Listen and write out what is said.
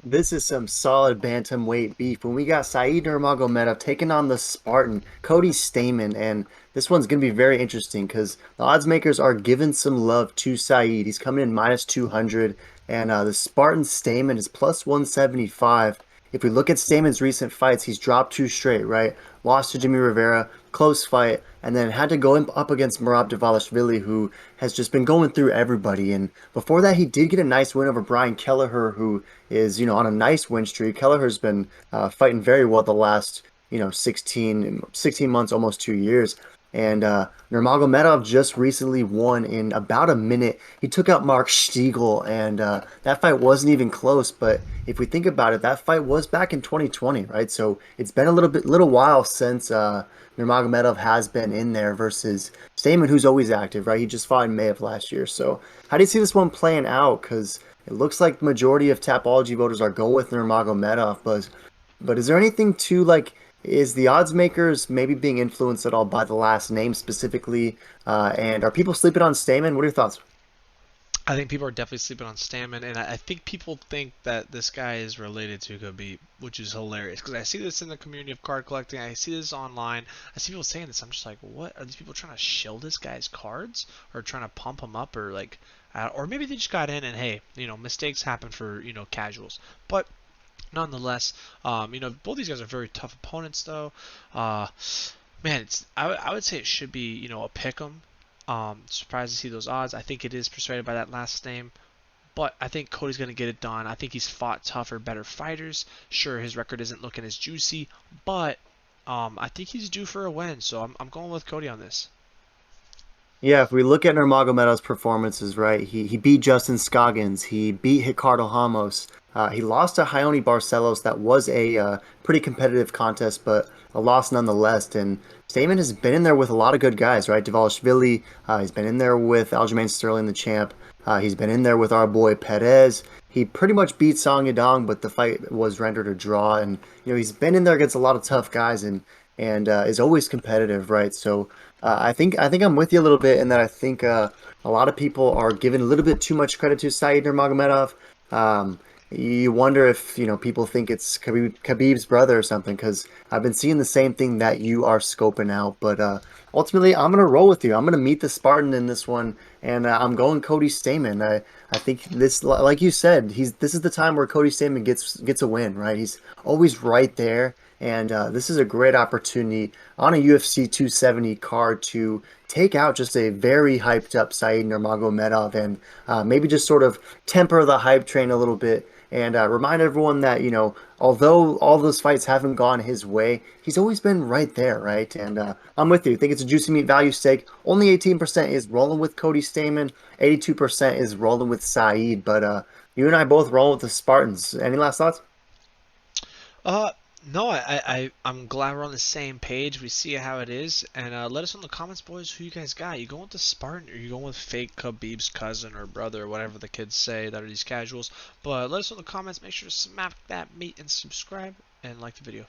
This is some solid bantamweight beef. When we got Said Nurmagomedov taking on the Spartan, Cody Stamann, and this one's going to be very interesting because the odds makers are giving some love to Said. He's coming in minus 200, and the Spartan Stamann is plus 175. If we look at Stamann's recent fights, he's dropped two straight, right? Lost to Jimmy Rivera, close fight, and then had to go up against Merab Dvalishvili, who has just been going through everybody. And before that, he did get a nice win over Brian Kelleher, who is, on a nice win streak. Kelleher's been fighting very well the last, 16 months, almost 2 years. And Nurmagomedov just recently won in about a minute. He took out Mark Stiegel, and that fight wasn't even close. But if we think about it, that fight was back in 2020, right? So it's been a little while since Nurmagomedov has been in there versus Stamann, who's always active, right? He just fought in May of last year. So how do you see this one playing out? Because it looks like the majority of Tapology voters are going with Nurmagomedov, but is there anything to like? Is the odds makers maybe being influenced at all by the last name specifically? And are people sleeping on Stamen? What are your thoughts? I think people are definitely sleeping on Stammen, and I think people think that this guy is related to Khabib, which is hilarious because I see this in the community of card collecting. I see this online. I see people saying this. I'm just like, what are these people trying to shill this guy's cards or trying to pump him up or like, or maybe they just got in and hey, mistakes happen for casuals, but. Nonetheless, both these guys are very tough opponents, though. Uh, Man, I would say it should be a pick 'em. Surprised to see those odds. I think it is persuaded by that last name, but I think Cody's gonna get it done. I think he's fought tougher, better fighters. Sure, his record isn't looking as juicy, but I think he's due for a win. So I'm going with Cody on this. Yeah, if we look at Nurmagomedov's performances, right, he beat Justin Scoggins, he beat Ricardo Ramos, he lost to Ione Barcelos. That was a pretty competitive contest, but a loss nonetheless. And Stamen has been in there with a lot of good guys, right? Dvalishvili, he's been in there with Aljamain Sterling, the champ. He's been in there with our boy Perez. He pretty much beat Song Yadong, but the fight was rendered a draw. And he's been in there against a lot of tough guys, and is always competitive, right? So I think I'm with you a little bit in that I think a lot of people are giving a little bit too much credit to Said Nurmagomedov. Um, you wonder if people think it's Khabib's brother or something because I've been seeing the same thing that you are scoping out. But ultimately, I'm gonna roll with you. I'm gonna meet the Spartan in this one, and I'm going Cody Stamann. I think this, like you said, this is the time where Cody Stamann gets a win, right? He's always right there, and this is a great opportunity on a UFC 270 card to take out just a very hyped up Said Nurmagomedov and maybe just sort of temper the hype train a little bit and remind everyone that, although all those fights haven't gone his way, he's always been right there, right? And I'm with you. I think it's a juicy meat value stake. Only 18% is rolling with Cody Stamann, 82% is rolling with Saeed, but you and I both roll with the Spartans. Any last thoughts? Uh, no, I'm glad we're on the same page. We see how it is, and let us know in the comments, boys, who you guys got. You going with the Spartan, or you going with fake Khabib's cousin or brother, or whatever the kids say that are these casuals? But let us know in the comments. Make sure to smack that meat and subscribe and like the video.